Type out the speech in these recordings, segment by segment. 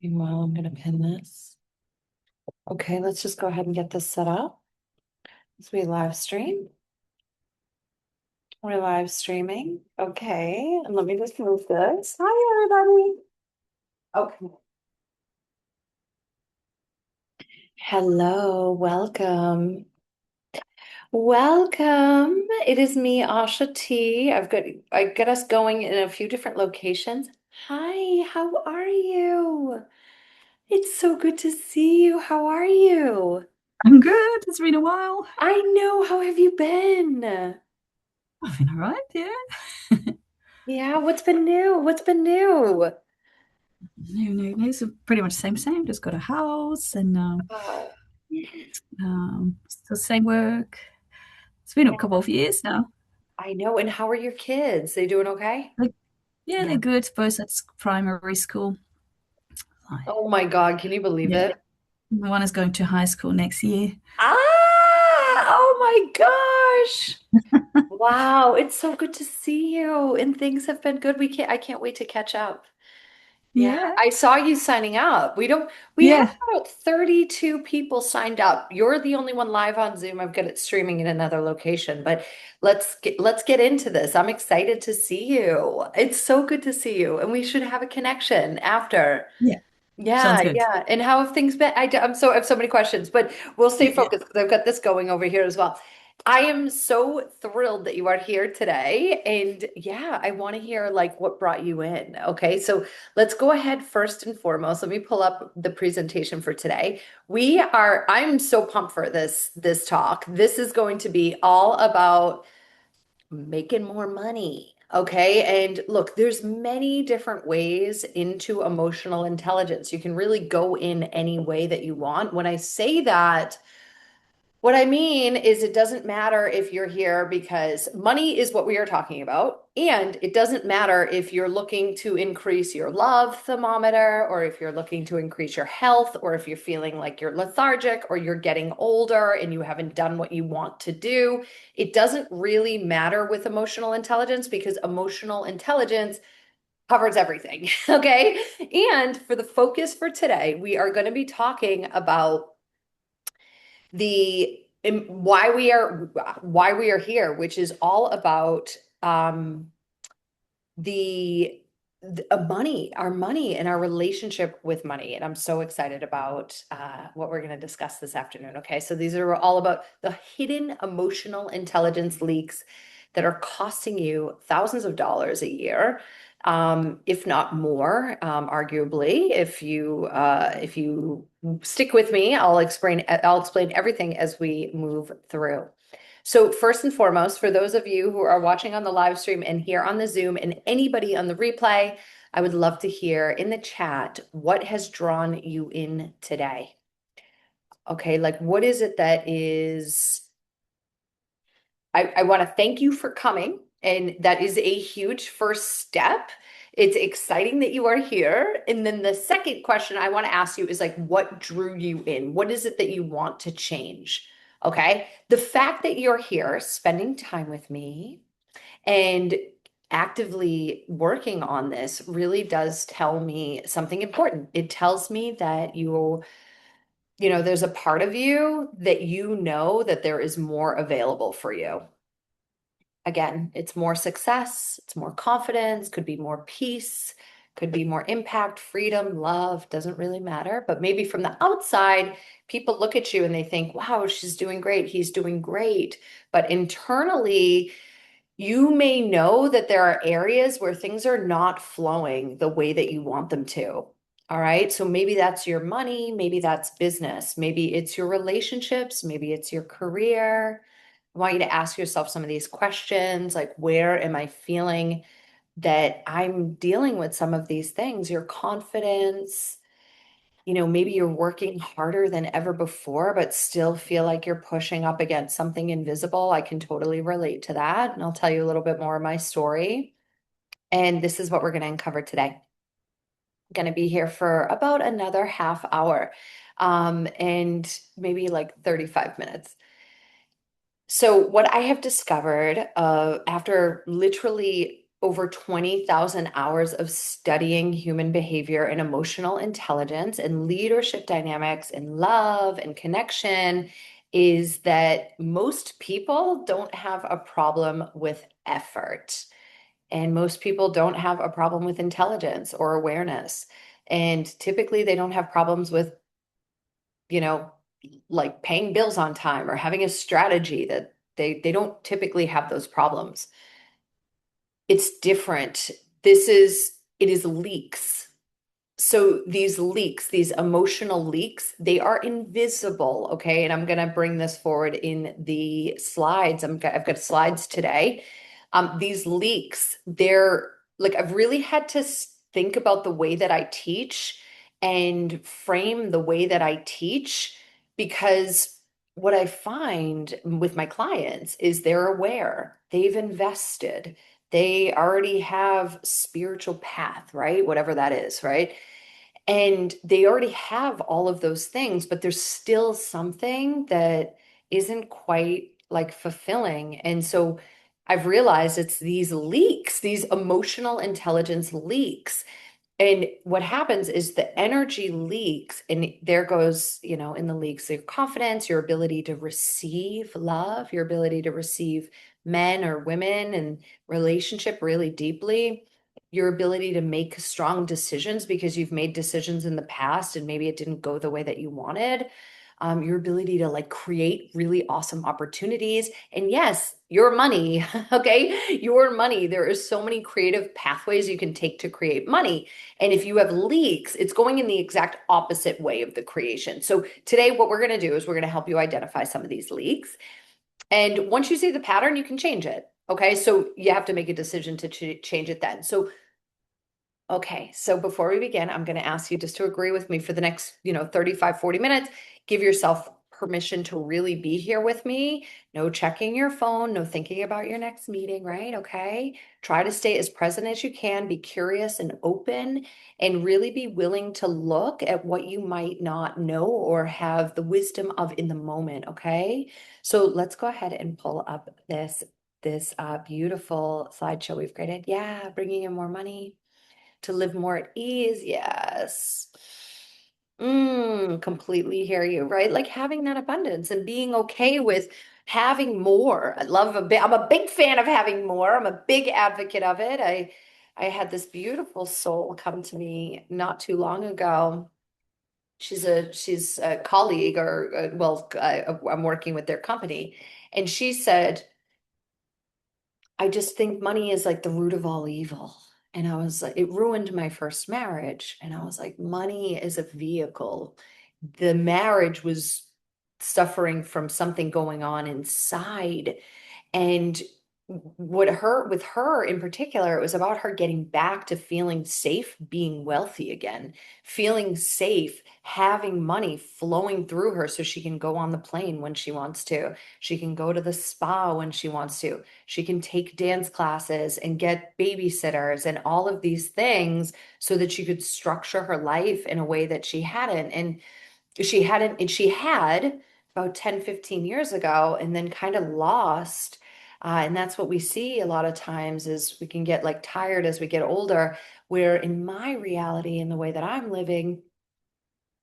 Meanwhile, I'm going to pin this. Okay, let's just go ahead and get this set up as we live stream. We're live streaming. Okay, and let me just move this. Hi, everybody. Okay. Hello, welcome. Welcome. It is me, Asha T. I got us going in a few different locations. Hi, how are you? It's so good to see you. How are you? I'm good. It's been a while. I know. How have you been? I've been all right, yeah. Yeah, what's been new? What's been new? No. So pretty much same. Just got a house and Oh, still same work. It's been a yeah, couple of years now. I know. And how are your kids? They doing okay? Like, yeah, they're Yeah. good. Both at primary school. Like, Oh my God, can you believe yeah, it? one is going to high school next year. Oh my gosh. Wow, it's so good to see you. And things have been good. I can't wait to catch up. Yeah, Yeah, I saw you signing up. We have yeah. about 32 people signed up. You're the only one live on Zoom. I've got it streaming in another location, but let's get into this. I'm excited to see you. It's so good to see you, and we should have a connection after. Yeah, sounds Yeah, good. yeah. And how have things been? I have so many questions, but we'll stay Yeah. focused because I've got this going over here as well. I am so thrilled that you are here today. And yeah, I want to hear like what brought you in. Okay, so let's go ahead first and foremost. Let me pull up the presentation for today. I'm so pumped for this talk. This is going to be all about making more money. Okay. And look, there's many different ways into emotional intelligence. You can really go in any way that you want. When I say that, what I mean is, it doesn't matter if you're here because money is what we are talking about. And it doesn't matter if you're looking to increase your love thermometer, or if you're looking to increase your health, or if you're feeling like you're lethargic or you're getting older and you haven't done what you want to do. It doesn't really matter with emotional intelligence because emotional intelligence covers everything. Okay. And for the focus for today, we are going to be talking about the why we are here, which is all about the, money, our money, and our relationship with money. And I'm so excited about what we're going to discuss this afternoon. Okay, so these are all about the hidden emotional intelligence leaks that are costing you thousands of dollars a year, if not more, arguably. If you stick with me, I'll explain everything as we move through. So first and foremost, for those of you who are watching on the live stream and here on the Zoom, and anybody on the replay, I would love to hear in the chat what has drawn you in today. Okay, like what is it that is I want to thank you for coming, and that is a huge first step. It's exciting that you are here. And then the second question I want to ask you is like, what drew you in? What is it that you want to change? Okay. The fact that you're here spending time with me and actively working on this really does tell me something important. It tells me that there's a part of you that that there is more available for you. Again, it's more success, it's more confidence, could be more peace, could be more impact, freedom, love, doesn't really matter. But maybe from the outside, people look at you and they think, wow, she's doing great, he's doing great. But internally, you may know that there are areas where things are not flowing the way that you want them to. All right. So maybe that's your money, maybe that's business, maybe it's your relationships, maybe it's your career. I want you to ask yourself some of these questions like, where am I feeling that I'm dealing with some of these things? Your confidence, maybe you're working harder than ever before, but still feel like you're pushing up against something invisible. I can totally relate to that. And I'll tell you a little bit more of my story. And this is what we're going to uncover today. I'm going to be here for about another half hour, and maybe like 35 minutes. So, what I have discovered after literally over 20,000 hours of studying human behavior and emotional intelligence and leadership dynamics and love and connection is that most people don't have a problem with effort. And most people don't have a problem with intelligence or awareness. And typically they don't have problems with, you know, like paying bills on time or having a strategy that they don't typically have those problems. It's different. It is leaks. So these leaks, these emotional leaks, they are invisible, okay? And I'm going to bring this forward in the slides. I've got slides today. These leaks, they're like, I've really had to think about the way that I teach and frame the way that I teach, because what I find with my clients is they're aware, they've invested, they already have spiritual path, right? Whatever that is, right? And they already have all of those things, but there's still something that isn't quite like fulfilling. And so I've realized it's these leaks, these emotional intelligence leaks. And what happens is the energy leaks, and there goes, in the leaks, your confidence, your ability to receive love, your ability to receive men or women and relationship really deeply, your ability to make strong decisions because you've made decisions in the past and maybe it didn't go the way that you wanted. Your ability to like create really awesome opportunities. And yes, your money, okay? Your money. There are so many creative pathways you can take to create money. And if you have leaks, it's going in the exact opposite way of the creation. So today, what we're going to do is we're going to help you identify some of these leaks. And once you see the pattern, you can change it. Okay. So you have to make a decision to change it then. So okay, so before we begin, I'm going to ask you just to agree with me for the next, 35, 40 minutes. Give yourself permission to really be here with me. No checking your phone, no thinking about your next meeting, right? Okay. Try to stay as present as you can, be curious and open, and really be willing to look at what you might not know or have the wisdom of in the moment. Okay. So let's go ahead and pull up this beautiful slideshow we've created. Yeah, bringing in more money to live more at ease. Yes. Completely hear you, right? Like having that abundance and being okay with having more. I'm a big fan of having more. I'm a big advocate of it. I had this beautiful soul come to me not too long ago. She's a colleague or I'm working with their company, and she said, I just think money is like the root of all evil. And I was like, it ruined my first marriage. And I was like, money is a vehicle. The marriage was suffering from something going on inside. And with her in particular, it was about her getting back to feeling safe, being wealthy again, feeling safe, having money flowing through her so she can go on the plane when she wants to. She can go to the spa when she wants to. She can take dance classes and get babysitters and all of these things so that she could structure her life in a way that she hadn't. And she had about 10, 15 years ago and then kind of lost. And that's what we see a lot of times is we can get like tired as we get older, where in my reality, in the way that I'm living,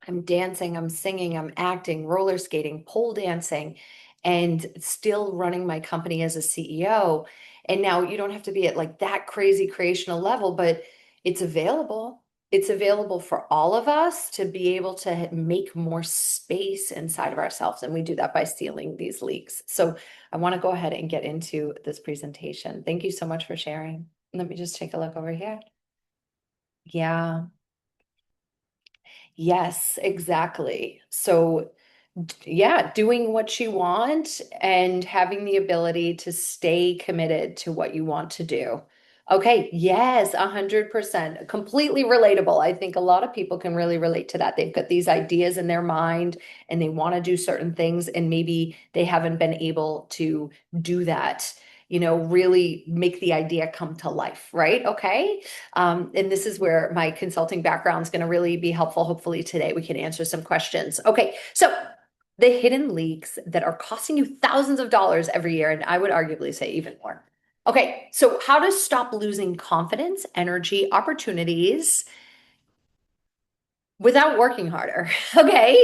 I'm dancing, I'm singing, I'm acting, roller skating, pole dancing, and still running my company as a CEO. And now you don't have to be at like that crazy creational level, but it's available. It's available for all of us to be able to make more space inside of ourselves. And we do that by sealing these leaks. So I want to go ahead and get into this presentation. Thank you so much for sharing. Let me just take a look over here. Yeah. Yes, exactly. So, yeah, doing what you want and having the ability to stay committed to what you want to do. Okay, yes, 100%. Completely relatable. I think a lot of people can really relate to that. They've got these ideas in their mind and they want to do certain things, and maybe they haven't been able to do that, really make the idea come to life, right? Okay. And this is where my consulting background is going to really be helpful. Hopefully today we can answer some questions. Okay, so the hidden leaks that are costing you thousands of dollars every year, and I would arguably say even more. Okay, so how to stop losing confidence, energy, opportunities without working harder. Okay.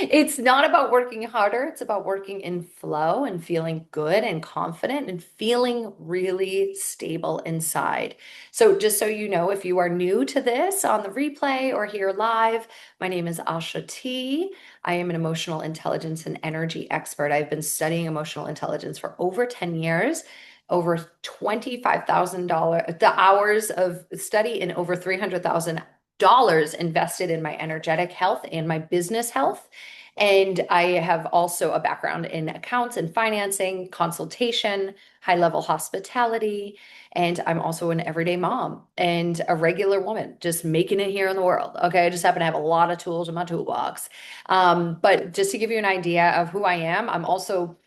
It's not about working harder. It's about working in flow and feeling good and confident and feeling really stable inside. So, just so you know, if you are new to this on the replay or here live, my name is Asha T. I am an emotional intelligence and energy expert. I've been studying emotional intelligence for over 10 years. Over $25,000 the hours of study and over 300,000 dollars invested in my energetic health and my business health. And I have also a background in accounts and financing, consultation, high level hospitality. And I'm also an everyday mom and a regular woman, just making it here in the world. Okay. I just happen to have a lot of tools in my toolbox. But just to give you an idea of who I am, I'm also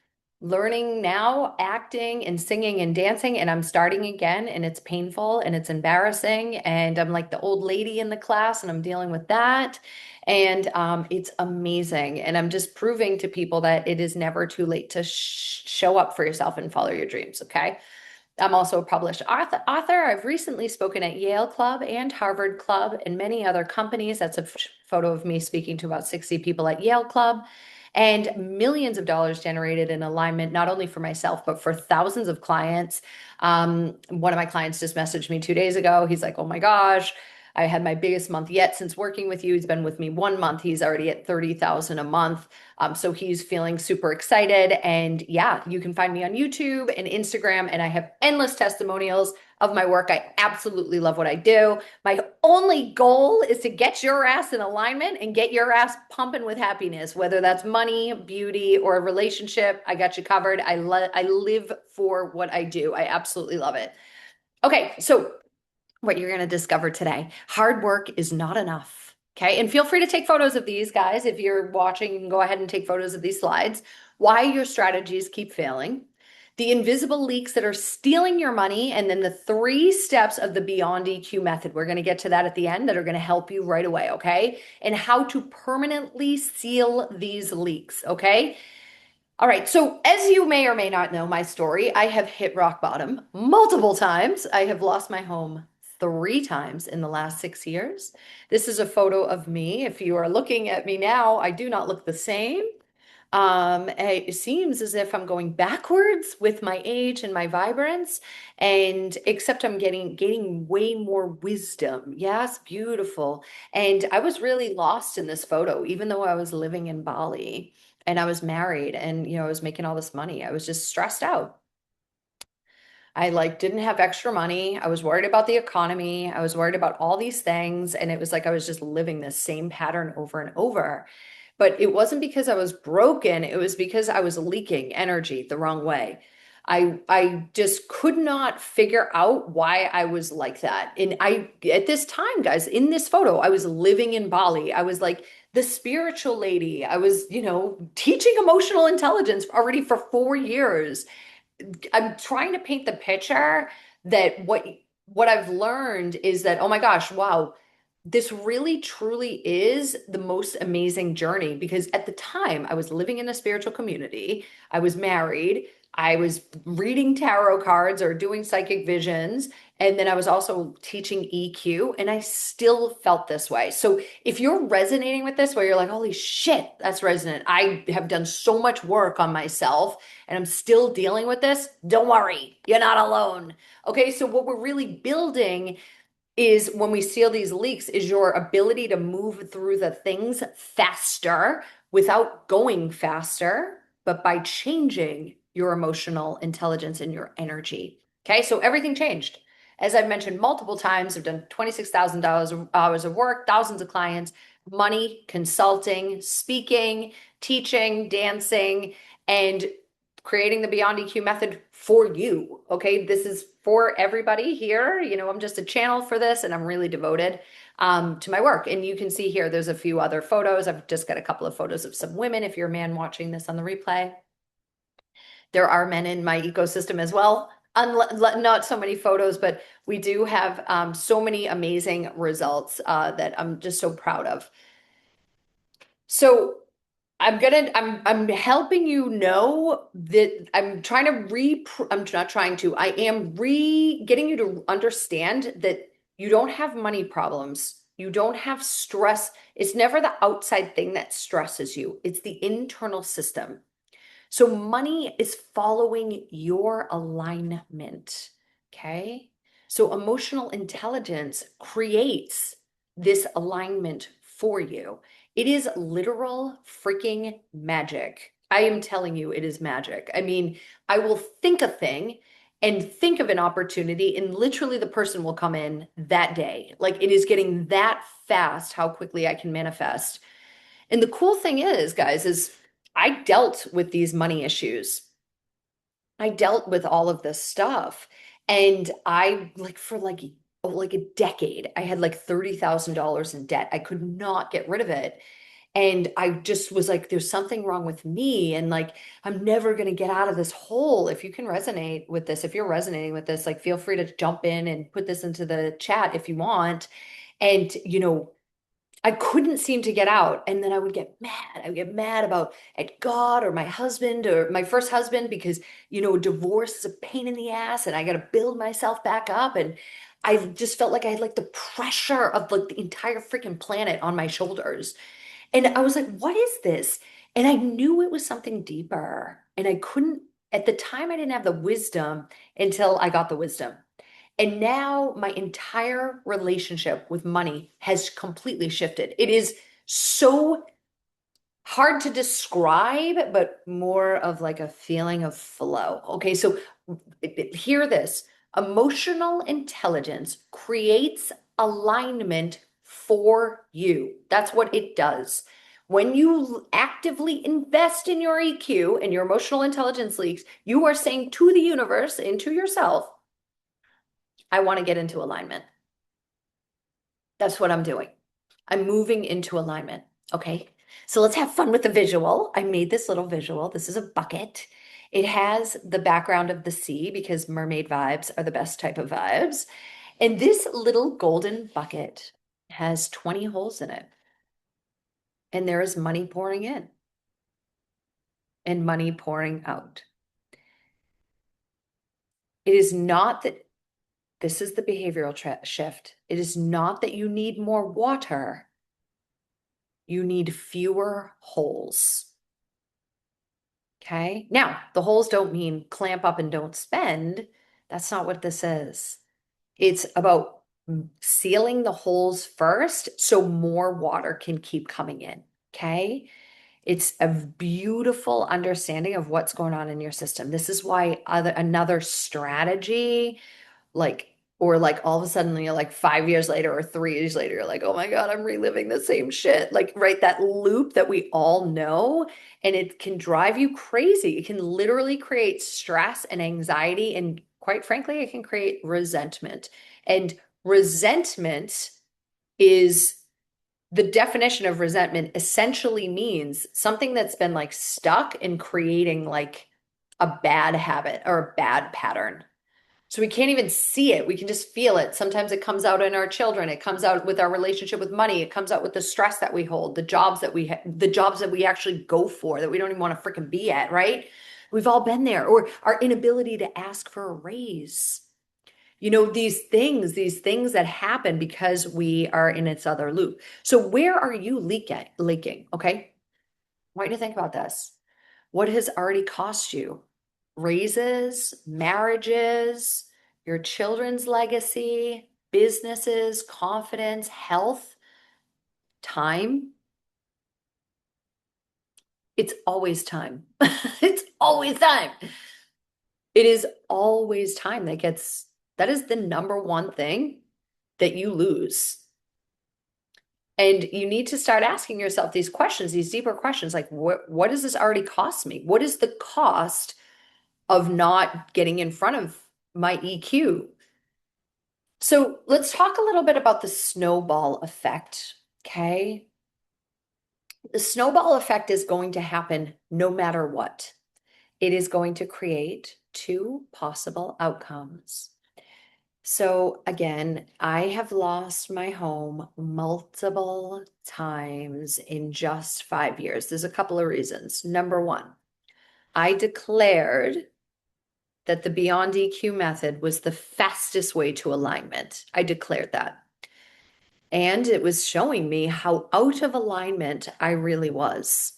learning now acting and singing and dancing, and I'm starting again, and it's painful and it's embarrassing, and I'm like the old lady in the class and I'm dealing with that. And it's amazing, and I'm just proving to people that it is never too late to show up for yourself and follow your dreams. Okay. I'm also a published author. I've recently spoken at Yale Club and Harvard Club and many other companies. That's a photo of me speaking to about 60 people at Yale Club, and millions of dollars generated in alignment, not only for myself, but for thousands of clients. One of my clients just messaged me 2 days ago. He's like, oh my gosh, I had my biggest month yet since working with you. He's been with me 1 month. He's already at 30,000 a month. So he's feeling super excited. And yeah, you can find me on YouTube and Instagram, and I have endless testimonials of my work. I absolutely love what I do. My only goal is to get your ass in alignment and get your ass pumping with happiness, whether that's money, beauty, or a relationship. I got you covered. I live for what I do. I absolutely love it. Okay, so what you're going to discover today. Hard work is not enough. Okay. And feel free to take photos of these guys. If you're watching, you can go ahead and take photos of these slides. Why your strategies keep failing, the invisible leaks that are stealing your money, and then the 3 steps of the Beyond EQ method. We're going to get to that at the end that are going to help you right away. Okay. And how to permanently seal these leaks. Okay. All right. So, as you may or may not know my story, I have hit rock bottom multiple times. I have lost my home 3 times in the last 6 years. This is a photo of me. If you are looking at me now, I do not look the same. It seems as if I'm going backwards with my age and my vibrance, and except I'm gaining way more wisdom. Yes, beautiful. And I was really lost in this photo, even though I was living in Bali and I was married and I was making all this money. I was just stressed out. I like didn't have extra money. I was worried about the economy. I was worried about all these things. And it was like I was just living this same pattern over and over. But it wasn't because I was broken. It was because I was leaking energy the wrong way. I just could not figure out why I was like that. And I at this time, guys, in this photo, I was living in Bali. I was like the spiritual lady. I was, teaching emotional intelligence already for 4 years. I'm trying to paint the picture that what I've learned is that, oh my gosh, wow, this really truly is the most amazing journey, because at the time I was living in a spiritual community, I was married, I was reading tarot cards or doing psychic visions, and then I was also teaching EQ, and I still felt this way. So if you're resonating with this, where you're like, holy shit, that's resonant. I have done so much work on myself and I'm still dealing with this, don't worry, you're not alone. Okay, so what we're really building is, when we seal these leaks, is your ability to move through the things faster without going faster, but by changing your emotional intelligence and your energy. Okay, so everything changed. As I've mentioned multiple times, I've done $26,000 hours of work, thousands of clients, money, consulting, speaking, teaching, dancing, and creating the Beyond EQ method for you. Okay. This is for everybody here. I'm just a channel for this, and I'm really devoted to my work. And you can see here, there's a few other photos. I've just got a couple of photos of some women. If you're a man watching this on the replay, there are men in my ecosystem as well. Not so many photos, but we do have so many amazing results that I'm just so proud of. So I'm helping you know that I'm not trying to, I am getting you to understand that you don't have money problems. You don't have stress. It's never the outside thing that stresses you. It's the internal system. So money is following your alignment. Okay. So emotional intelligence creates this alignment for you. It is literal freaking magic. I am telling you, it is magic. I mean, I will think a thing and think of an opportunity, and literally the person will come in that day. Like it is getting that fast how quickly I can manifest. And the cool thing is, guys, is I dealt with these money issues. I dealt with all of this stuff. And I like for like a decade, I had like $30,000 in debt. I could not get rid of it. And I just was like, there's something wrong with me. And like, I'm never going to get out of this hole. If you can resonate with this, if you're resonating with this, like, feel free to jump in and put this into the chat if you want. And, I couldn't seem to get out. And then I would get mad. I would get mad about at God or my husband or my first husband because, divorce is a pain in the ass and I got to build myself back up. And I just felt like I had like the pressure of like the entire freaking planet on my shoulders. And I was like, what is this? And I knew it was something deeper. And I couldn't, at the time, I didn't have the wisdom until I got the wisdom. And now my entire relationship with money has completely shifted. It is so hard to describe, but more of like a feeling of flow. Okay, so hear this. Emotional intelligence creates alignment for you. That's what it does. When you actively invest in your EQ and your emotional intelligence leaks, you are saying to the universe and to yourself, I want to get into alignment. That's what I'm doing. I'm moving into alignment. Okay. So let's have fun with the visual. I made this little visual. This is a bucket. It has the background of the sea because mermaid vibes are the best type of vibes. And this little golden bucket has 20 holes in it. And there is money pouring in and money pouring out. It is not that this is the behavioral shift. It is not that you need more water. You need fewer holes. Okay. Now, the holes don't mean clamp up and don't spend. That's not what this is. It's about sealing the holes first so more water can keep coming in. Okay. It's a beautiful understanding of what's going on in your system. This is why another strategy like or like all of a sudden you're like 5 years later or 3 years later you're like, oh my god, I'm reliving the same shit, like, right, that loop that we all know. And it can drive you crazy. It can literally create stress and anxiety, and quite frankly it can create resentment. And resentment is the definition of resentment essentially means something that's been like stuck in creating like a bad habit or a bad pattern. So we can't even see it. We can just feel it. Sometimes it comes out in our children. It comes out with our relationship with money. It comes out with the stress that we hold, the jobs that we actually go for that we don't even want to freaking be at, right? We've all been there. Or our inability to ask for a raise. These things that happen because we are in its other loop. So where are you leaking? Okay. I want you to think about this. What has already cost you? Raises, marriages, your children's legacy, businesses, confidence, health, time. It's always time. It's always time. It is always time that is the number one thing that you lose. And you need to start asking yourself these questions, these deeper questions, like what does this already cost me? What is the cost of not getting in front of my EQ? So let's talk a little bit about the snowball effect. Okay. The snowball effect is going to happen no matter what. It is going to create two possible outcomes. So again, I have lost my home multiple times in just 5 years. There's a couple of reasons. Number one, I declared that the Beyond EQ method was the fastest way to alignment. I declared that. And it was showing me how out of alignment I really was.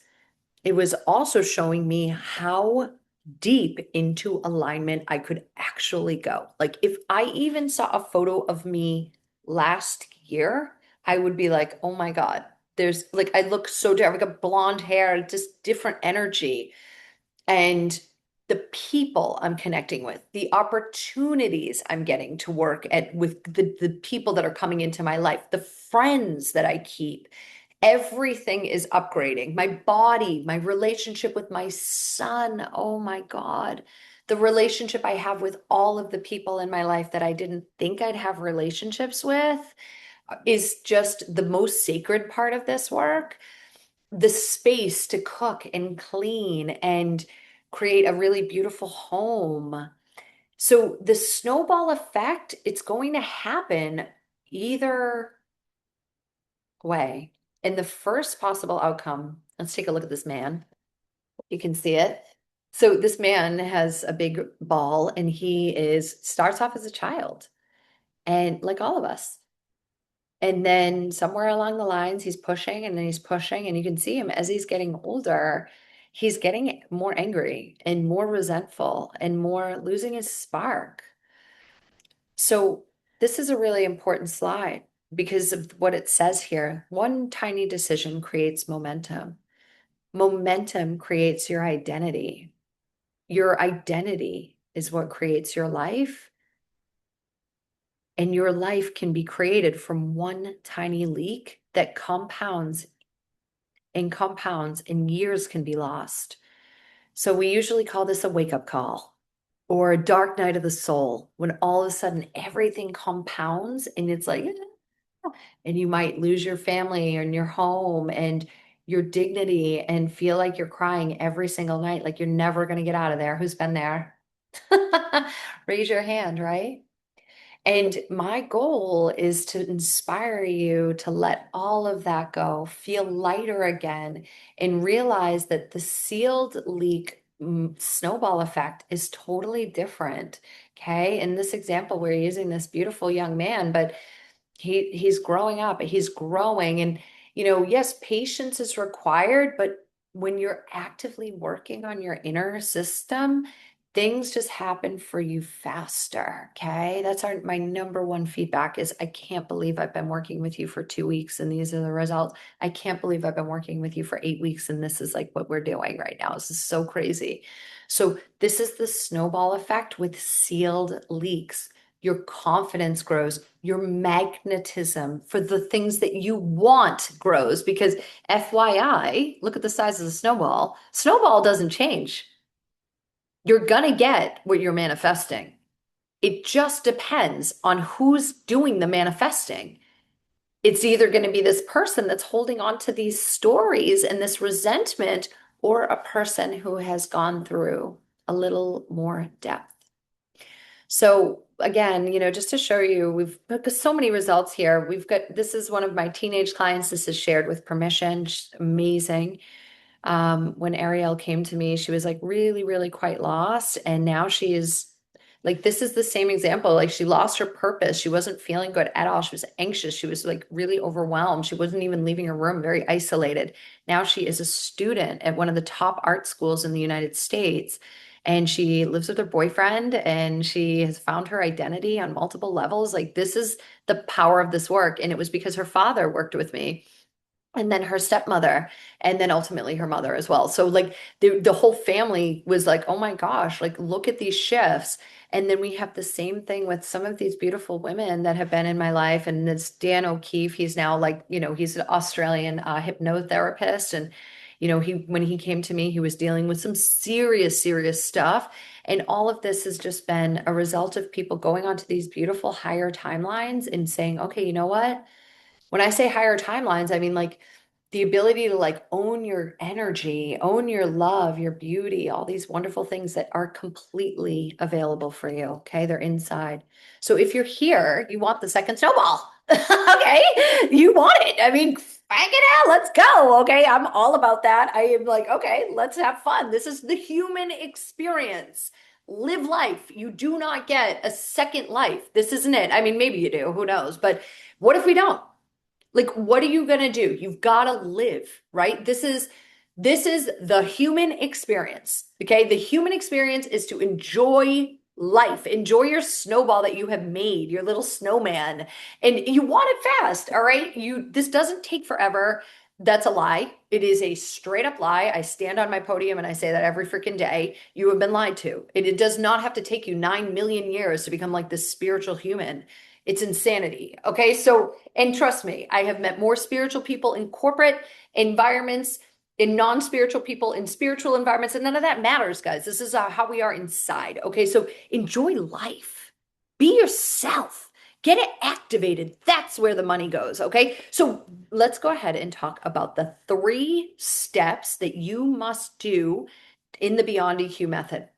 It was also showing me how deep into alignment I could actually go. Like if I even saw a photo of me last year, I would be like, oh my God, there's like, I look so different, like a blonde hair, just different energy. And the people I'm connecting with, the opportunities I'm getting to work at with the people that are coming into my life, the friends that I keep, everything is upgrading. My body, my relationship with my son. Oh my God. The relationship I have with all of the people in my life that I didn't think I'd have relationships with is just the most sacred part of this work. The space to cook and clean and create a really beautiful home. So the snowball effect, it's going to happen either way. In the first possible outcome, let's take a look at this man. You can see it. So this man has a big ball and he is starts off as a child and like all of us. And then somewhere along the lines, he's pushing and then he's pushing, and you can see him as he's getting older, he's getting more angry and more resentful and more losing his spark. So, this is a really important slide because of what it says here. One tiny decision creates momentum. Momentum creates your identity. Your identity is what creates your life. And your life can be created from one tiny leak that compounds and years can be lost. So we usually call this a wake up call or a dark night of the soul when all of a sudden everything compounds and it's like, and you might lose your family and your home and your dignity and feel like you're crying every single night, like you're never going to get out of there. Who's been there? Raise your hand, right? And my goal is to inspire you to let all of that go, feel lighter again, and realize that the sealed leak snowball effect is totally different. Okay. In this example, we're using this beautiful young man, but he's growing up, he's growing. And, yes, patience is required, but when you're actively working on your inner system, things just happen for you faster. Okay. That's my number one feedback is I can't believe I've been working with you for 2 weeks and these are the results. I can't believe I've been working with you for 8 weeks and this is like what we're doing right now. This is so crazy. So this is the snowball effect with sealed leaks. Your confidence grows, your magnetism for the things that you want grows because FYI, look at the size of the snowball. Snowball doesn't change. You're gonna get what you're manifesting. It just depends on who's doing the manifesting. It's either going to be this person that's holding on to these stories and this resentment, or a person who has gone through a little more depth. So again, just to show you, we've got so many results here. This is one of my teenage clients. This is shared with permission. She's amazing. When Ariel came to me, she was like really, really quite lost. And now she is like, this is the same example. Like she lost her purpose. She wasn't feeling good at all. She was anxious. She was like really overwhelmed. She wasn't even leaving her room, very isolated. Now she is a student at one of the top art schools in the United States. And she lives with her boyfriend and she has found her identity on multiple levels. Like this is the power of this work. And it was because her father worked with me and then her stepmother and then ultimately her mother as well. So like the whole family was like, oh my gosh, like look at these shifts. And then we have the same thing with some of these beautiful women that have been in my life. And it's Dan O'Keefe. He's now like, he's an Australian hypnotherapist. And, when he came to me, he was dealing with some serious, serious stuff. And all of this has just been a result of people going onto these beautiful higher timelines and saying, okay, you know what? When I say higher timelines, I mean like the ability to like own your energy, own your love, your beauty, all these wonderful things that are completely available for you. Okay. They're inside. So if you're here, you want the second snowball. Okay. You want it. I mean, bang it out. Let's go. Okay. I'm all about that. I am like, okay, let's have fun. This is the human experience. Live life. You do not get a second life. This isn't it. I mean, maybe you do. Who knows? But what if we don't? Like, what are you going to do? You've got to live, right? This is the human experience. Okay? The human experience is to enjoy life. Enjoy your snowball that you have made, your little snowman. And you want it fast, all right? This doesn't take forever. That's a lie. It is a straight up lie. I stand on my podium and I say that every freaking day. You have been lied to. It does not have to take you 9 million years to become like this spiritual human. It's insanity. Okay. So, and trust me, I have met more spiritual people in corporate environments, in non-spiritual people, in spiritual environments, and none of that matters, guys. This is how we are inside. Okay. So enjoy life, be yourself, get it activated. That's where the money goes. Okay. So let's go ahead and talk about the 3 steps that you must do in the Beyond EQ method.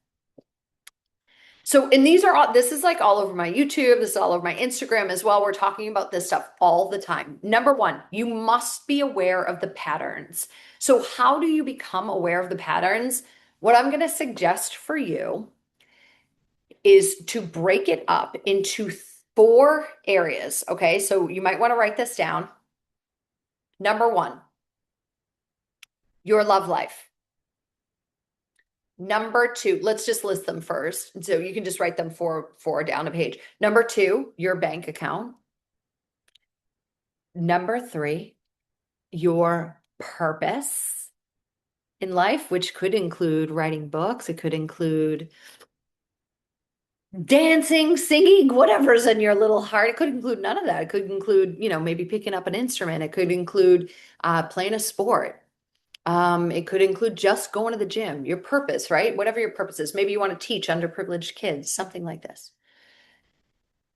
So, and these are all, this is like all over my YouTube, this is all over my Instagram as well. We're talking about this stuff all the time. Number 1, you must be aware of the patterns. So, how do you become aware of the patterns? What I'm going to suggest for you is to break it up into 4 areas. Okay. So, you might want to write this down. Number 1, your love life. Number 2, let's just list them first. So you can just write them four down a page. Number 2, your bank account. Number 3, your purpose in life, which could include writing books. It could include dancing, singing, whatever's in your little heart. It could include none of that. It could include, maybe picking up an instrument. It could include playing a sport. It could include just going to the gym, your purpose, right? Whatever your purpose is. Maybe you want to teach underprivileged kids, something like this.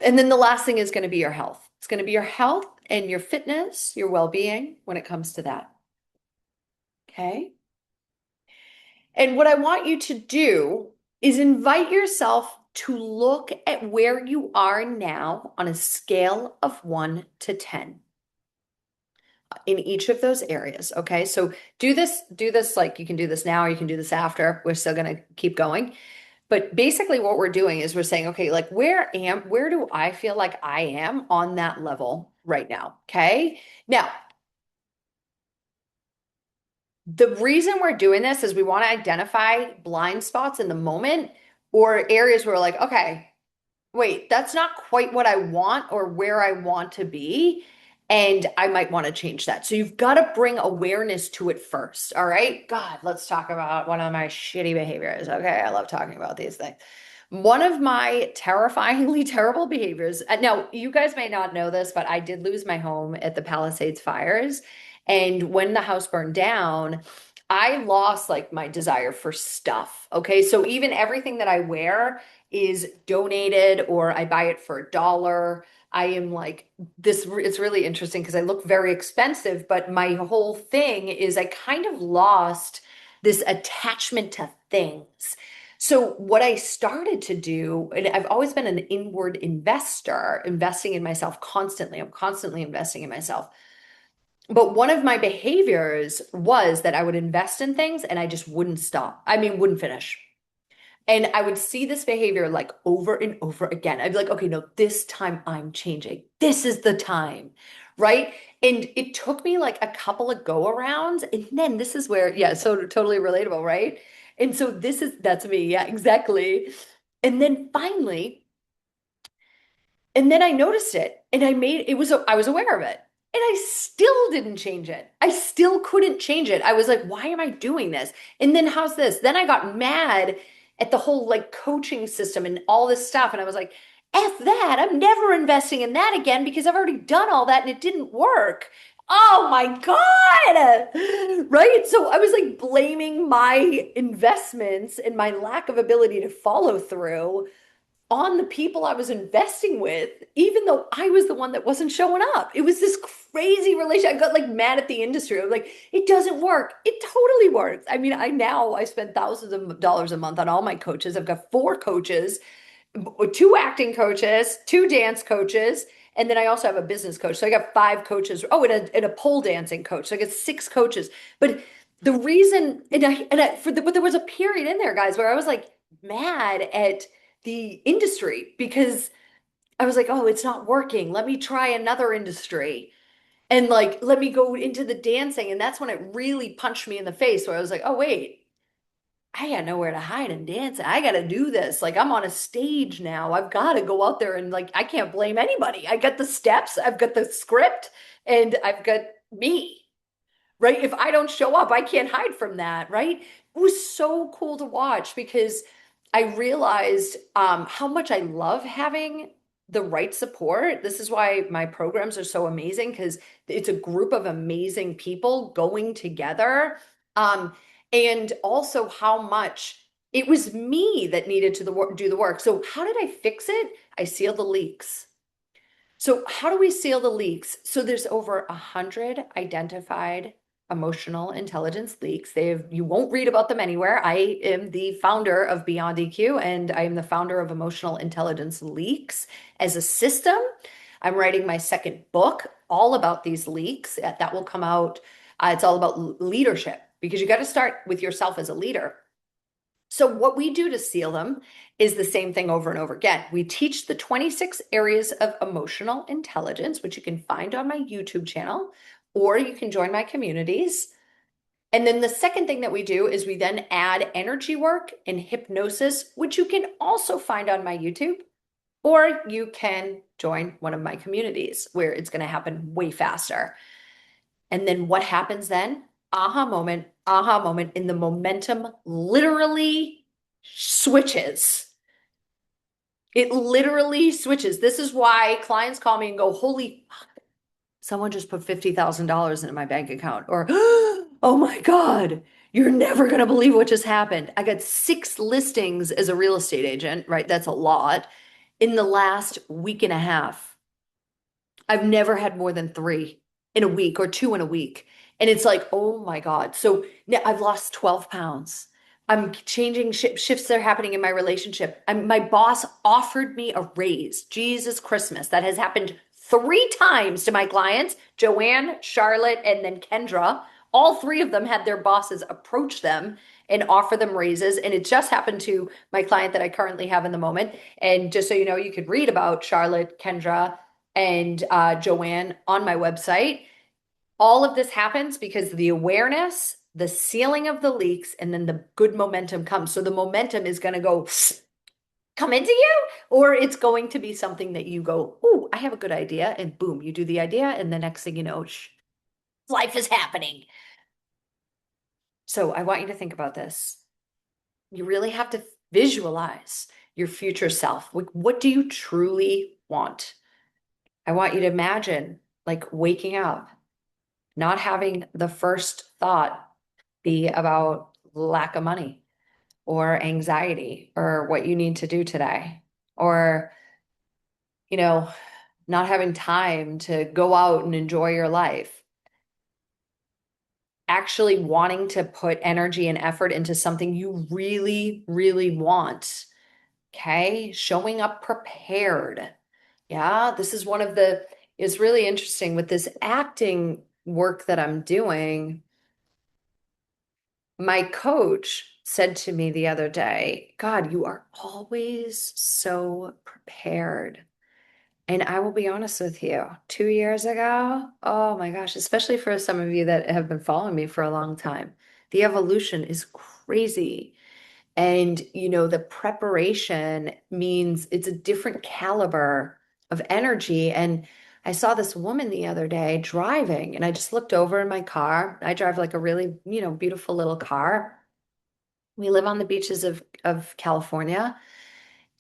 And then the last thing is going to be your health. It's going to be your health and your fitness, your well-being when it comes to that. Okay. And what I want you to do is invite yourself to look at where you are now on a scale of 1 to 10 in each of those areas. Okay. So do this like you can do this now, or you can do this after. We're still going to keep going. But basically what we're doing is we're saying, okay, like where do I feel like I am on that level right now? Okay. Now, the reason we're doing this is we want to identify blind spots in the moment or areas where we're like, okay, wait, that's not quite what I want or where I want to be. And I might want to change that. So you've got to bring awareness to it first. All right. God, let's talk about one of my shitty behaviors. Okay. I love talking about these things. One of my terrifyingly terrible behaviors. Now, you guys may not know this, but I did lose my home at the Palisades fires. And when the house burned down, I lost like my desire for stuff. Okay. So even everything that I wear is donated or I buy it for $1. I am like this. It's really interesting because I look very expensive, but my whole thing is I kind of lost this attachment to things. So what I started to do, and I've always been an inward investor, investing in myself constantly. I'm constantly investing in myself. But one of my behaviors was that I would invest in things and I just wouldn't stop. I mean, wouldn't finish. And I would see this behavior like over and over again. I'd be like, okay, no, this time I'm changing. This is the time, right? And it took me like a couple of go arounds. And then this is where, yeah, so totally relatable, right? And so that's me. Yeah, exactly. And then finally, and then I noticed it and I was aware of it. And I still didn't change it. I still couldn't change it. I was like, why am I doing this? And then how's this? Then I got mad at the whole like coaching system and all this stuff. And I was like, F that. I'm never investing in that again because I've already done all that and it didn't work. Oh my God. Right. So I was like blaming my investments and my lack of ability to follow through on the people I was investing with, even though I was the one that wasn't showing up. It was this crazy relation. I got like mad at the industry. I was like, it doesn't work. It totally works. I mean, I spend thousands of dollars a month on all my coaches. I've got 4 coaches, 2 acting coaches, 2 dance coaches, and then I also have a business coach. So I got 5 coaches. Oh, and a pole dancing coach. So I got 6 coaches. But the reason, but there was a period in there, guys, where I was like mad at the industry because I was like, oh, it's not working. Let me try another industry. And like, let me go into the dancing. And that's when it really punched me in the face where I was like, oh, wait, I got nowhere to hide and dance. I got to do this. Like, I'm on a stage now. I've got to go out there and like, I can't blame anybody. I got the steps, I've got the script, and I've got me, right? If I don't show up, I can't hide from that, right? It was so cool to watch because I realized how much I love having the right support. This is why my programs are so amazing because it's a group of amazing people going together. Um, and also how much it was me that needed to do the work. So how did I fix it? I sealed the leaks. So how do we seal the leaks? So there's over 100 identified emotional intelligence leaks. You won't read about them anywhere. I am the founder of Beyond EQ and I am the founder of Emotional Intelligence Leaks as a system. I'm writing my second book all about these leaks. That will come out. It's all about leadership because you got to start with yourself as a leader. So what we do to seal them is the same thing over and over again. We teach the 26 areas of emotional intelligence, which you can find on my YouTube channel, or you can join my communities. And then the second thing that we do is we then add energy work and hypnosis, which you can also find on my YouTube, or you can join one of my communities where it's going to happen way faster. And then what happens then? Aha moment, and the momentum literally switches. It literally switches. This is why clients call me and go, holy, someone just put $50,000 into my bank account. Or, oh my God, you're never going to believe what just happened. I got 6 listings as a real estate agent, right? That's a lot in the last week and a half. I've never had more than 3 in a week or 2 in a week. And it's like, oh my God. So now I've lost 12 pounds. I'm changing shifts that are happening in my relationship. My boss offered me a raise. Jesus Christmas. That has happened 3 times to my clients, Joanne, Charlotte, and then Kendra. All 3 of them had their bosses approach them and offer them raises. And it just happened to my client that I currently have in the moment. And just so you know, you could read about Charlotte, Kendra, and Joanne on my website. All of this happens because the awareness, the sealing of the leaks, and then the good momentum comes. So the momentum is going to go come into you, or it's going to be something that you go, oh, I have a good idea. And boom, you do the idea. And the next thing you know, life is happening. So I want you to think about this. You really have to visualize your future self. Like, what do you truly want? I want you to imagine like waking up, not having the first thought be about lack of money or anxiety or what you need to do today, or, you know, not having time to go out and enjoy your life. Actually wanting to put energy and effort into something you really, really want. Okay. Showing up prepared. Yeah. It's really interesting with this acting work that I'm doing. My coach said to me the other day, God, you are always so prepared. And I will be honest with you, 2 years ago, oh my gosh, especially for some of you that have been following me for a long time, the evolution is crazy. And, the preparation means it's a different caliber of energy. And I saw this woman the other day driving, and I just looked over in my car. I drive like a really, beautiful little car. We live on the beaches of California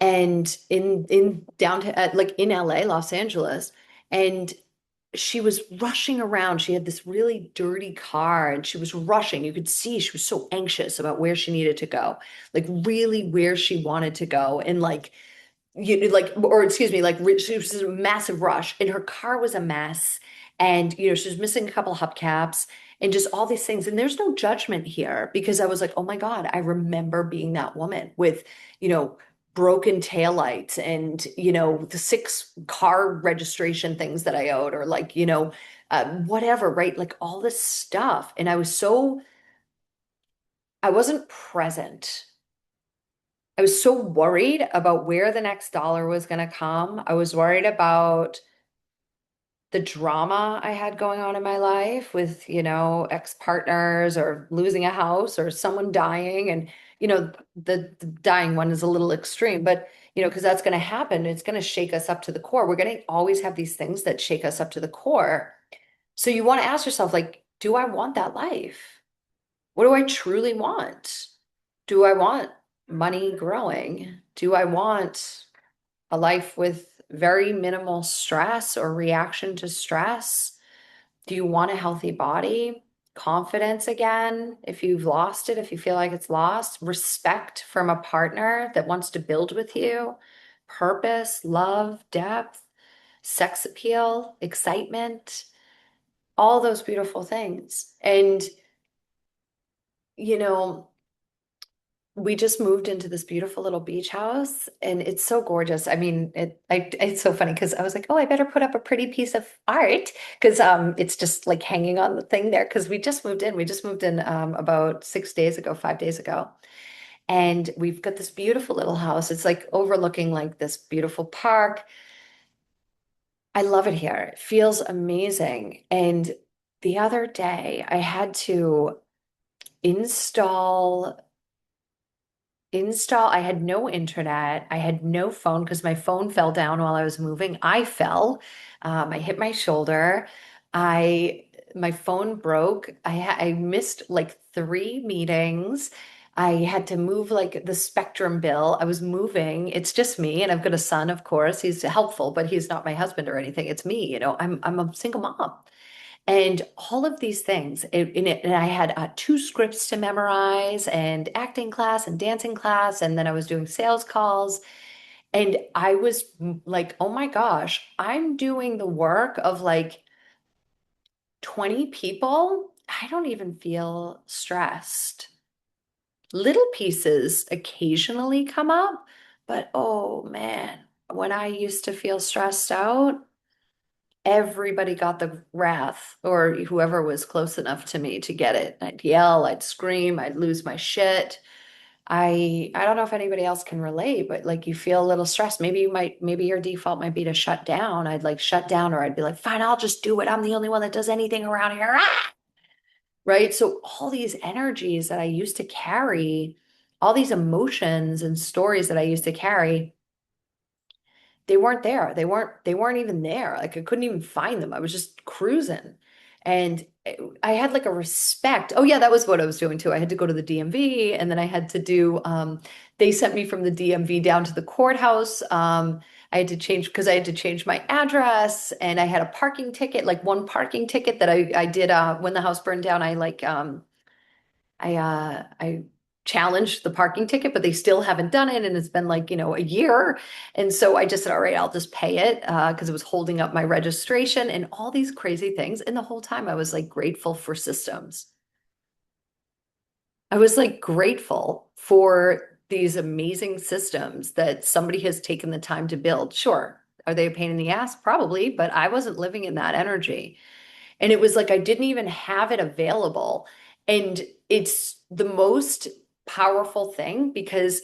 and in downtown, like in LA, Los Angeles. And she was rushing around. She had this really dirty car and she was rushing. You could see she was so anxious about where she needed to go, like really where she wanted to go. And like like, or excuse me, like she was in a massive rush and her car was a mess. And, she was missing a couple hubcaps and just all these things. And there's no judgment here because I was like, oh my God, I remember being that woman with, you know, broken taillights and, the six car registration things that I owed or like, whatever, right? Like all this stuff. And I wasn't present. I was so worried about where the next dollar was going to come. I was worried about the drama I had going on in my life with, ex-partners or losing a house or someone dying. And, the dying one is a little extreme, but, because that's going to happen. It's going to shake us up to the core. We're going to always have these things that shake us up to the core. So you want to ask yourself, like, do I want that life? What do I truly want? Do I want money growing? Do I want a life with very minimal stress or reaction to stress? Do you want a healthy body? Confidence again, if you've lost it, if you feel like it's lost, respect from a partner that wants to build with you, purpose, love, depth, sex appeal, excitement, all those beautiful things. And, you know, we just moved into this beautiful little beach house and it's so gorgeous. I mean, it's so funny because I was like, oh, I better put up a pretty piece of art because it's just like hanging on the thing there because we just moved in. We just moved in about 6 days ago, 5 days ago. And we've got this beautiful little house. It's like overlooking like this beautiful park. I love it here. It feels amazing. And the other day I had to install I had no internet. I had no phone because my phone fell down while I was moving. I fell. I hit my shoulder. I my phone broke. I missed like 3 meetings. I had to move like the Spectrum bill. I was moving. It's just me, and I've got a son, of course. He's helpful, but he's not my husband or anything. It's me, I'm a single mom. And all of these things and I had two scripts to memorize and acting class and dancing class. And then I was doing sales calls. And I was like, oh my gosh, I'm doing the work of like 20 people. I don't even feel stressed. Little pieces occasionally come up, but oh man, when I used to feel stressed out, everybody got the wrath or whoever was close enough to me to get it. I'd yell, I'd scream, I'd lose my shit. I don't know if anybody else can relate, but like you feel a little stressed. Maybe your default might be to shut down. I'd like shut down or I'd be like, fine, I'll just do it. I'm the only one that does anything around here. Ah! Right? So all these energies that I used to carry, all these emotions and stories that I used to carry, they weren't there. They weren't even there. Like I couldn't even find them. I was just cruising. And I had like a respect. Oh yeah, that was what I was doing too. I had to go to the DMV and then I had to do they sent me from the DMV down to the courthouse. I had to change because I had to change my address and I had a parking ticket, like one parking ticket that I did when the house burned down. I challenged the parking ticket, but they still haven't done it, and it's been like, a year. And so I just said, all right, I'll just pay it because it was holding up my registration and all these crazy things. And the whole time I was like grateful for systems. I was like grateful for these amazing systems that somebody has taken the time to build. Sure. Are they a pain in the ass? Probably, but I wasn't living in that energy. And it was like I didn't even have it available. And it's the most powerful thing because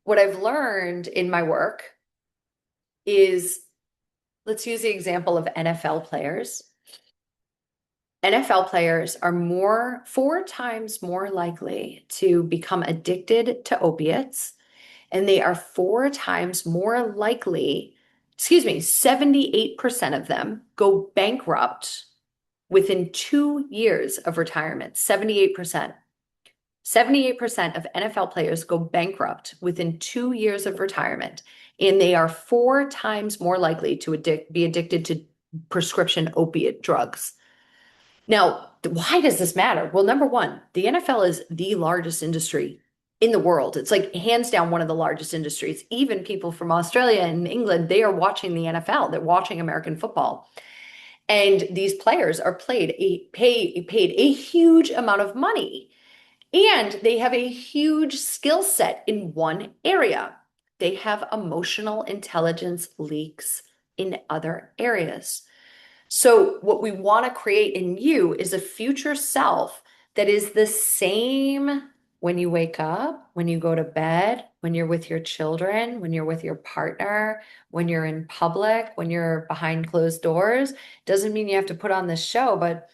what I've learned in my work is let's use the example of NFL players. NFL players are 4 times more likely to become addicted to opiates, and they are 4 times more likely, excuse me, 78% of them go bankrupt within 2 years of retirement. 78%. 78% of NFL players go bankrupt within 2 years of retirement, and they are 4 times more likely to be addicted to prescription opiate drugs. Now, why does this matter? Well, number one, the NFL is the largest industry in the world. It's like hands down one of the largest industries. Even people from Australia and England, they are watching the NFL. They're watching American football. And these players are paid a huge amount of money. And they have a huge skill set in one area. They have emotional intelligence leaks in other areas. So, what we want to create in you is a future self that is the same when you wake up, when you go to bed, when you're with your children, when you're with your partner, when you're in public, when you're behind closed doors. Doesn't mean you have to put on this show, but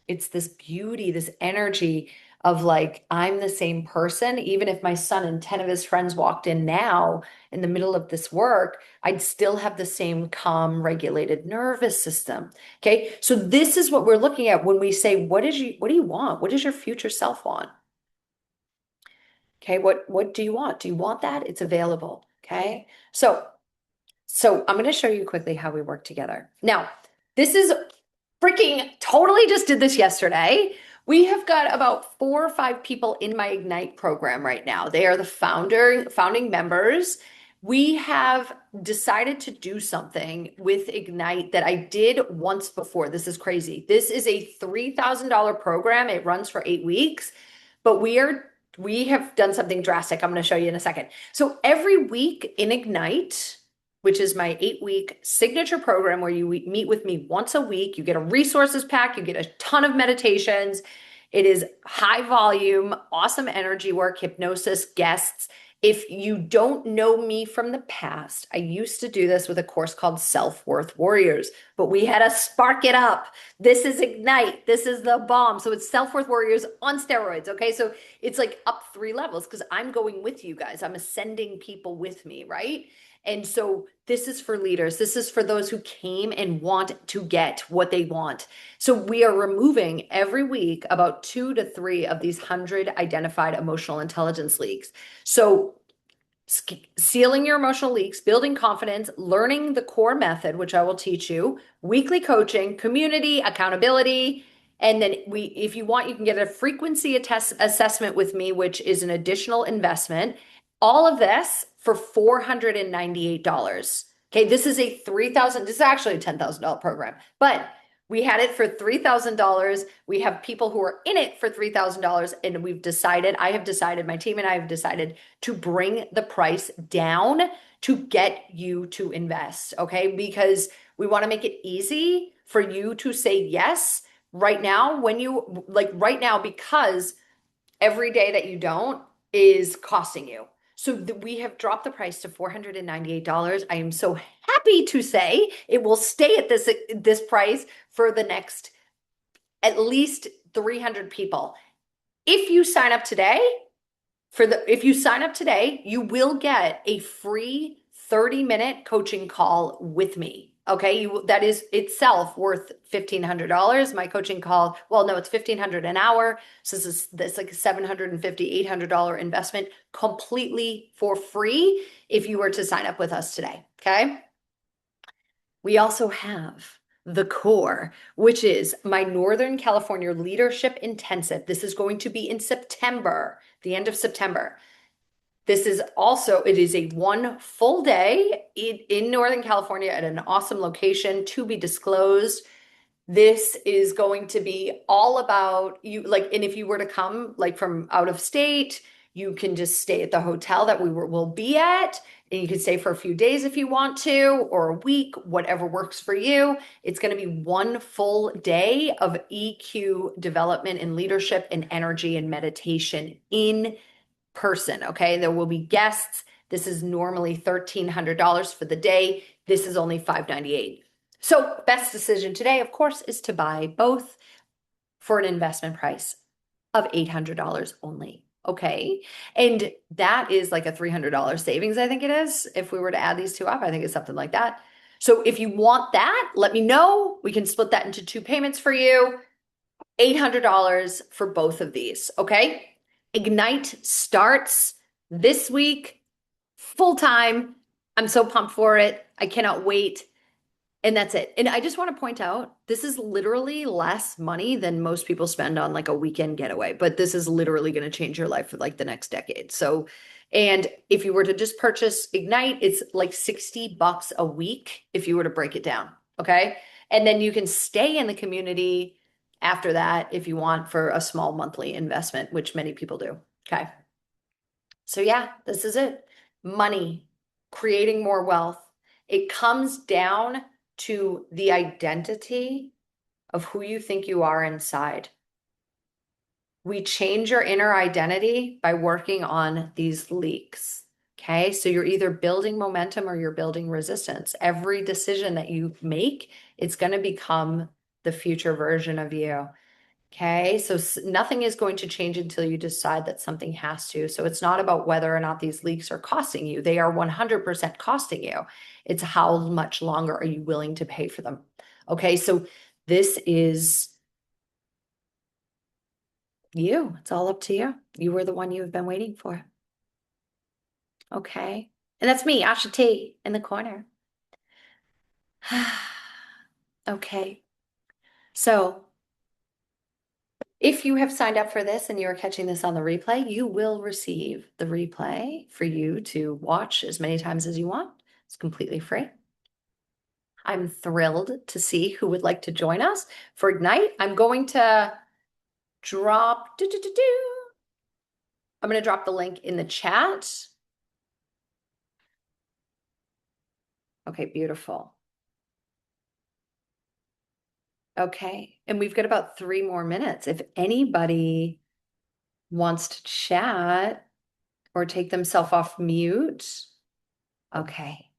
it's this beauty, this energy of like, I'm the same person. Even if my son and 10 of his friends walked in now in the middle of this work, I'd still have the same calm, regulated nervous system. Okay. So this is what we're looking at when we say, what do you want? What does your future self want? Okay. What do you want? Do you want that? It's available. Okay. So I'm going to show you quickly how we work together. Now, this is freaking totally just did this yesterday. We have got about 4 or 5 people in my Ignite program right now. They are the founding members. We have decided to do something with Ignite that I did once before. This is crazy. This is a $3,000 program. It runs for 8 weeks, but we have done something drastic. I'm going to show you in a second. So every week in Ignite, which is my 8-week signature program where you meet with me once a week. You get a resources pack, you get a ton of meditations. It is high volume, awesome energy work, hypnosis, guests. If you don't know me from the past, I used to do this with a course called Self-Worth Warriors, but we had to spark it up. This is Ignite. This is the bomb. So it's Self-Worth Warriors on steroids. Okay. So it's like up 3 levels because I'm going with you guys. I'm ascending people with me, right? And so this is for leaders. This is for those who came and want to get what they want. So we are removing every week about 2 to 3 of these 100 identified emotional intelligence leaks. So sealing your emotional leaks, building confidence, learning the core method, which I will teach you, weekly coaching, community, accountability. And then if you want, you can get a frequency assessment with me, which is an additional investment. All of this for $498. Okay, this is this is actually a $10,000 program, but we had it for $3,000. We have people who are in it for $3,000, and I have decided, my team and I have decided to bring the price down to get you to invest, okay? Because we want to make it easy for you to say yes right now right now, because every day that you don't is costing you. So we have dropped the price to $498. I am so happy to say it will stay at this price for the next at least 300 people. If you sign up today, you will get a free 30-minute coaching call with me. Okay, that is itself worth $1,500. My coaching call, well, no, it's $1,500 an hour. So this like a $750, $800 investment completely for free if you were to sign up with us today. Okay. We also have the core, which is my Northern California Leadership Intensive. This is going to be in September, the end of September. It is a 1 full day in Northern California at an awesome location to be disclosed. This is going to be all about you, like, and if you were to come like from out of state, you can just stay at the hotel that will be at, and you can stay for a few days if you want to, or a week, whatever works for you. It's going to be 1 full day of EQ development and leadership and energy and meditation in person. Okay. There will be guests. This is normally $1,300 for the day. This is only $598. So best decision today, of course, is to buy both for an investment price of $800 only. Okay. And that is like a $300 savings. I think it is. If we were to add these two up, I think it's something like that. So if you want that, let me know. We can split that into 2 payments for you. $800 for both of these. Okay. Ignite starts this week full time. I'm so pumped for it. I cannot wait. And that's it. And I just want to point out, this is literally less money than most people spend on like a weekend getaway, but this is literally going to change your life for like the next decade. So, and if you were to just purchase Ignite, it's like $60 a week if you were to break it down. Okay. And then you can stay in the community after that if you want for a small monthly investment, which many people do. Okay. So yeah, this is it. Money, creating more wealth. It comes down to the identity of who you think you are inside. We change your inner identity by working on these leaks. Okay, so you're either building momentum or you're building resistance. Every decision that you make, it's going to become the future version of you. Okay, so nothing is going to change until you decide that something has to. So it's not about whether or not these leaks are costing you. They are 100% costing you. It's how much longer are you willing to pay for them? Okay, so this is you. It's all up to you. You were the one you have been waiting for. Okay, and that's me, Asha T, in the corner. Okay, so if you have signed up for this and you are catching this on the replay, you will receive the replay for you to watch as many times as you want. It's completely free. I'm thrilled to see who would like to join us for Ignite. I'm going to drop, I'm going to drop the link in the chat. Okay, beautiful. Okay, and we've got about 3 more minutes. If anybody wants to chat or take themselves off mute. Okay.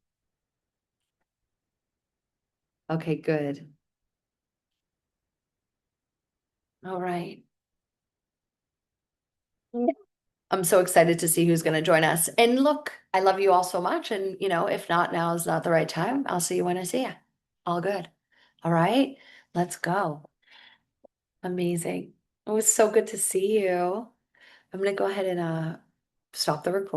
Okay, good. All right. I'm so excited to see who's going to join us. And look, I love you all so much. And, if not, now is not the right time. I'll see you when I see you. All good. All right, let's go. Amazing. It was so good to see you. I'm going to go ahead and stop the recording.